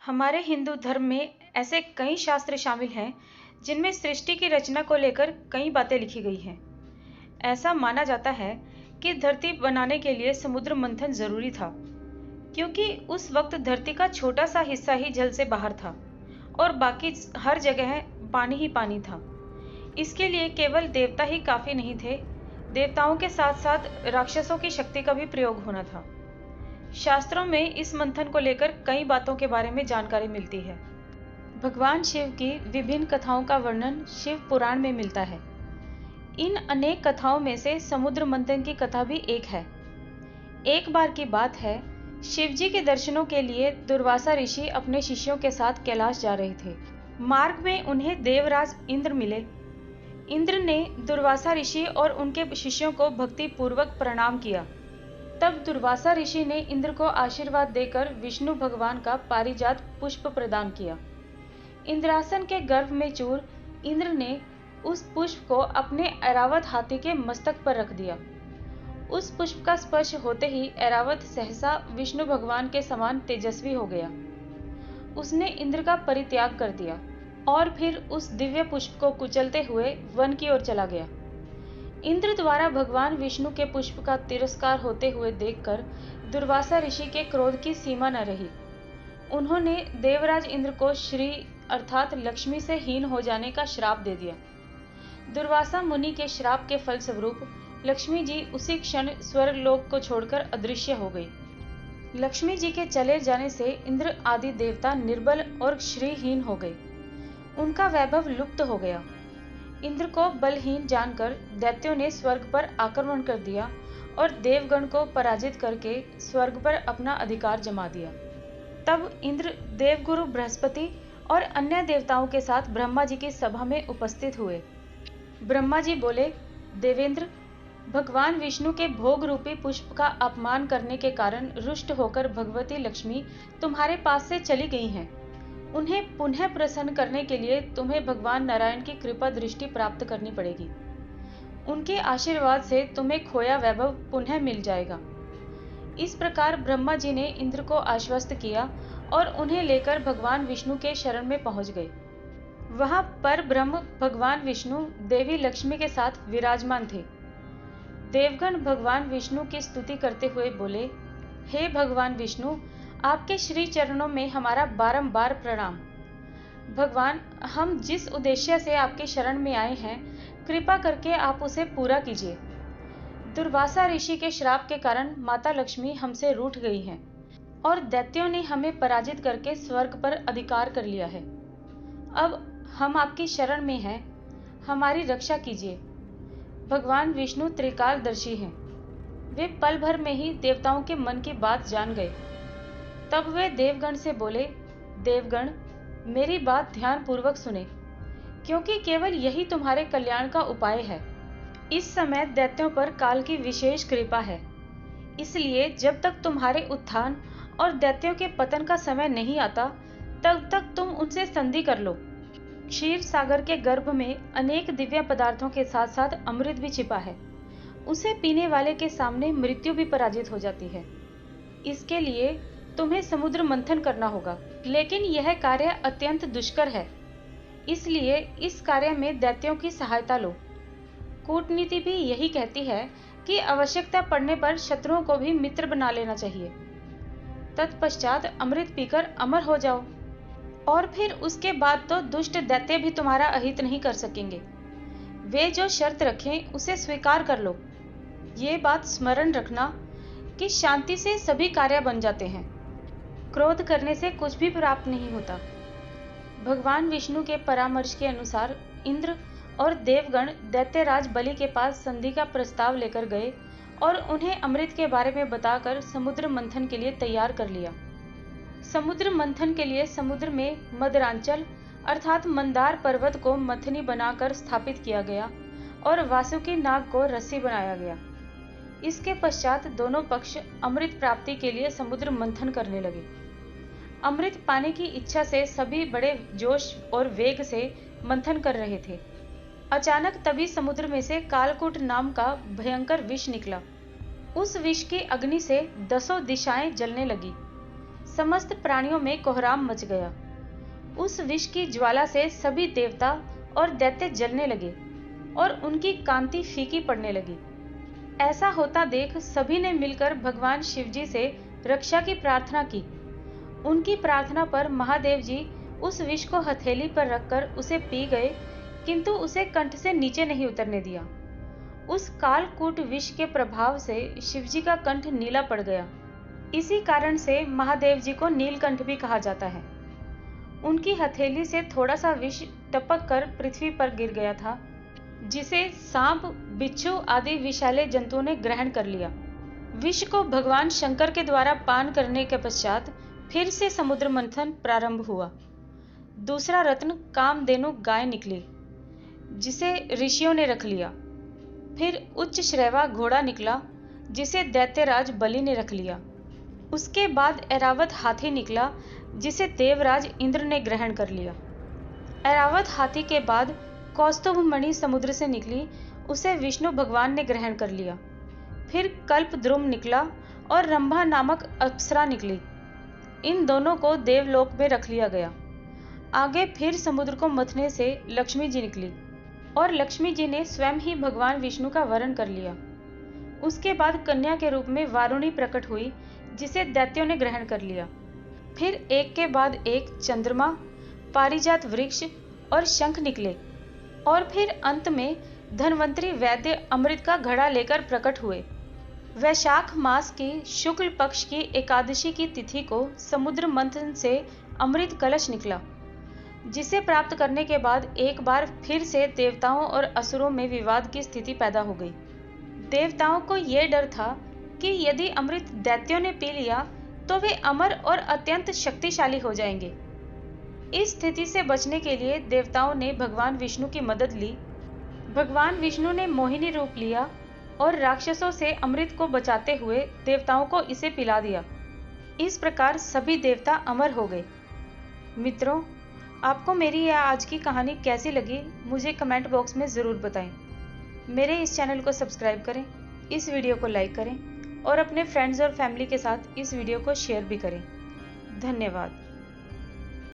हमारे हिंदू धर्म में ऐसे कई शास्त्र शामिल हैं जिनमें सृष्टि की रचना को लेकर कई बातें लिखी गई हैं। ऐसा माना जाता है कि धरती बनाने के लिए समुद्र मंथन जरूरी था, क्योंकि उस वक्त धरती का छोटा सा हिस्सा ही जल से बाहर था और बाकी हर जगह पानी ही पानी था। इसके लिए केवल देवता ही काफी नहीं थे, देवताओं के साथ साथ राक्षसों की शक्ति का भी प्रयोग होना था। शास्त्रों में इस मंथन को लेकर कई बातों के बारे में जानकारी मिलती है। भगवान शिव की विभिन्न कथाओं का वर्णन शिव पुराण में मिलता है। इन अनेक कथाओं में से समुद्र मंथन की कथा भी एक है। एक बार की बात है, शिवजी के दर्शनों के लिए दुर्वासा ऋषि अपने शिष्यों के साथ कैलाश जा रहे थे। मार्ग में उन्हें देवराज इंद्र मिले। इंद्र ने दुर्वासा ऋषि और उनके शिष्यों को भक्ति पूर्वक प्रणाम किया। तब दुर्वासा ऋषि ने इंद्र को आशीर्वाद देकर विष्णु भगवान का पारिजात पुष्प प्रदान किया। इंद्रासन के गर्भ में चूर इंद्र ने उस पुष्प को अपने ऐरावत हाथी के मस्तक पर रख दिया। उस पुष्प का स्पर्श होते ही ऐरावत सहसा विष्णु भगवान के समान तेजस्वी हो गया। उसने इंद्र का परित्याग कर दिया और फिर उस दिव्य पुष्प को कुचलते हुए वन की ओर चला गया। इंद्र द्वारा भगवान विष्णु के पुष्प का तिरस्कार होते हुए देखकर दुर्वासा ऋषि के क्रोध की सीमा न रही। उन्होंने देवराज इंद्र को श्री अर्थात लक्ष्मी से हीन हो जाने का श्राप दे दिया। दुर्वासा मुनि के श्राप के फलस्वरूप लक्ष्मी जी उसी क्षण स्वर्गलोक को छोड़कर अदृश्य हो गई। लक्ष्मी जी के चले जाने से इंद्र आदि देवता निर्बल और श्रीहीन हो गए। उनका वैभव लुप्त हो गया। इंद्र को बलहीन जानकर दैत्यों ने स्वर्ग पर आक्रमण कर दिया और देवगण को पराजित करके स्वर्ग पर अपना अधिकार जमा दिया। तब इंद्र देवगुरु बृहस्पति और अन्य देवताओं के साथ ब्रह्मा जी की सभा में उपस्थित हुए। ब्रह्मा जी बोले, देवेंद्र, भगवान विष्णु के भोग रूपी पुष्प का अपमान करने के कारण रुष्ट होकर भगवती लक्ष्मी तुम्हारे पास से चली गई हैं। उन्हें पुनः प्रसन्न करने के लिए तुम्हें भगवान नारायण की कृपा दृष्टि प्राप्त करनी पड़ेगी। उनके आशीर्वाद से तुम्हें खोया वैभव पुनः मिल जाएगा। इस प्रकार ब्रह्मा जी ने इंद्र को आश्वस्त किया और उन्हें लेकर भगवान विष्णु के शरण में पहुंच गए। वहां पर ब्रह्म भगवान विष्णु देवी लक्ष्मी के साथ विराजमान थे। देवगण भगवान विष्णु की स्तुति करते हुए बोले, हे भगवान विष्णु, आपके श्री चरणों में हमारा बारंबार प्रणाम। भगवान, हम जिस उद्देश्य से आपके शरण में आए हैं, कृपा करके आप उसे पूरा कीजिए। दुर्वासा ऋषि के श्राप के कारण माता लक्ष्मी हमसे रूठ गई हैं और दैत्यों ने हमें पराजित करके स्वर्ग पर अधिकार कर लिया है। अब हम आपकी शरण में हैं, हमारी रक्षा कीजिए। भगवान विष्णु त्रिकालदर्शी हैं। वे पल भर में ही देवताओं के मन की बात जान गए। तब वे देवगण से बोले, देवगण, मेरी बात ध्यान पूर्वक सुने, क्योंकि केवल यही तुम्हारे कल्याण का उपाय है। इस समय दैत्यों पर काल की विशेष कृपा है, इसलिए जब तक तुम्हारे उत्थान और दैत्यों के पतन का समय नहीं आता, तब तक तुम उनसे संधि कर लो। क्षीर सागर के गर्भ में अनेक दिव्य पदार्थों के साथ साथ अमृत भी छिपा है। उसे पीने वाले के सामने मृत्यु भी पराजित हो जाती है। इसके लिए तुम्हें समुद्र मंथन करना होगा, लेकिन यह कार्य अत्यंत दुष्कर है, इसलिए इस कार्य में दैत्यों की सहायता लो। कूटनीति भी यही कहती है कि आवश्यकता पड़ने पर शत्रुओं को भी मित्र बना लेना चाहिए। तत्पश्चात अमृत पीकर अमर हो जाओ, और फिर उसके बाद तो दुष्ट दैत्य भी तुम्हारा अहित नहीं कर सकेंगे। वे जो शर्त रखें उसे स्वीकार कर लो। ये बात स्मरण रखना कि शांति से सभी कार्य बन जाते हैं, क्रोध करने से कुछ भी प्राप्त नहीं होता। भगवान विष्णु के परामर्श के अनुसार इंद्र और देवगण दैत्यराज बलि के पास संधि का प्रस्ताव लेकर गए और उन्हें अमृत के बारे में बताकर समुद्र मंथन के लिए तैयार कर लिया। समुद्र मंथन के लिए समुद्र में मदरांचल अर्थात मंदार पर्वत को मथनी बनाकर स्थापित किया गया और वासुकी नाग को रस्सी बनाया गया। इसके पश्चात दोनों पक्ष अमृत प्राप्ति के लिए समुद्र मंथन करने लगे। अमृत पाने की इच्छा से सभी बड़े जोश और वेग से मंथन कर रहे थे। अचानक तभी समुद्र में से कालकूट नाम का भयंकर विष निकला। उस विष की अग्नि से 10 दिशाएं जलने लगी। समस्त प्राणियों में कोहराम मच गया। उस विष की ज्वाला से सभी देवता और दैत्य जलने लगे और उनकी कांति फीकी पड़ने लगी। ऐसा होता देख सभी ने मिलकर भगवान शिवजी से रक्षा की प्रार्थना की। उनकी प्रार्थना पर महादेव जी उस विष को हथेली पर रखकर उसे पी गए, किंतु उसे कंठ से नीचे नहीं उतरने दिया। उस कालकूट विष के प्रभाव से शिवजी का कंठ नीला पड़ गया। इसी कारण से महादेव जी को नीलकंठ भी कहा जाता है। उनकी हथेली से थोड़ा सा विष टपक कर पृथ्वी पर गिर गया था, जिसे सांप, बिच्छू आदि विषैले जंतुओं ने ग्रहण कर लिया। विष को भगवान शंकर के द्वारा पान करने के पश्चात फिर से समुद्र मंथन प्रारंभ हुआ। दूसरा रत्न कामधेनु गाय निकली, जिसे ऋषियों ने रख लिया। फिर उच्च श्रैवा घोड़ा निकला, जिसे दैत्यराज बलि ने रख लिया। उसके बाद ऐरावत हाथी निकला, जिसे देवराज इंद्र ने ग्रहण कर लिया। ऐरावत हाथी के बाद कौस्तुभ मणि समुद्र से निकली, उसे विष्णु भगवान ने ग्रहण कर लिया। फिर कल्पद्रुम निकला और रंभा नामक अप्सरा निकली। इन दोनों को देवलोक में रख लिया गया। आगे फिर समुद्र को मथने से लक्ष्मी जी निकली और लक्ष्मी जी ने स्वयं ही भगवान विष्णु का वरण कर लिया। उसके बाद कन्या के रूप में वारुणी प्रकट हुई, जिसे दैत्यों ने ग्रहण कर लिया। फिर एक के बाद एक चंद्रमा, पारिजात वृक्ष और शंख निकले और फिर अंत में धन्वंतरी वैद्य अमृत का घड़ा लेकर प्रकट हुए। वैशाख मास की शुक्ल पक्ष की एकादशी की तिथि को समुद्र मंथन से अमृत कलश निकला, जिसे प्राप्त करने के बाद एक बार फिर से देवताओं और असुरों में विवाद की स्थिति पैदा हो गई। देवताओं को यह डर था कि यदि अमृत दैत्यों ने पी लिया तो वे अमर और अत्यंत शक्तिशाली हो जाएंगे। इस स्थिति से बचने के लिए देवताओं ने भगवान विष्णु की मदद ली। भगवान विष्णु ने मोहिनी रूप लिया और राक्षसों से अमृत को बचाते हुए देवताओं को इसे पिला दिया। इस प्रकार सभी देवता अमर हो गए। मित्रों, आपको मेरी यह आज की कहानी कैसी लगी, मुझे कमेंट बॉक्स में ज़रूर बताएं। मेरे इस चैनल को सब्सक्राइब करें, इस वीडियो को लाइक करें और अपने फ्रेंड्स और फैमिली के साथ इस वीडियो को शेयर भी करें। धन्यवाद।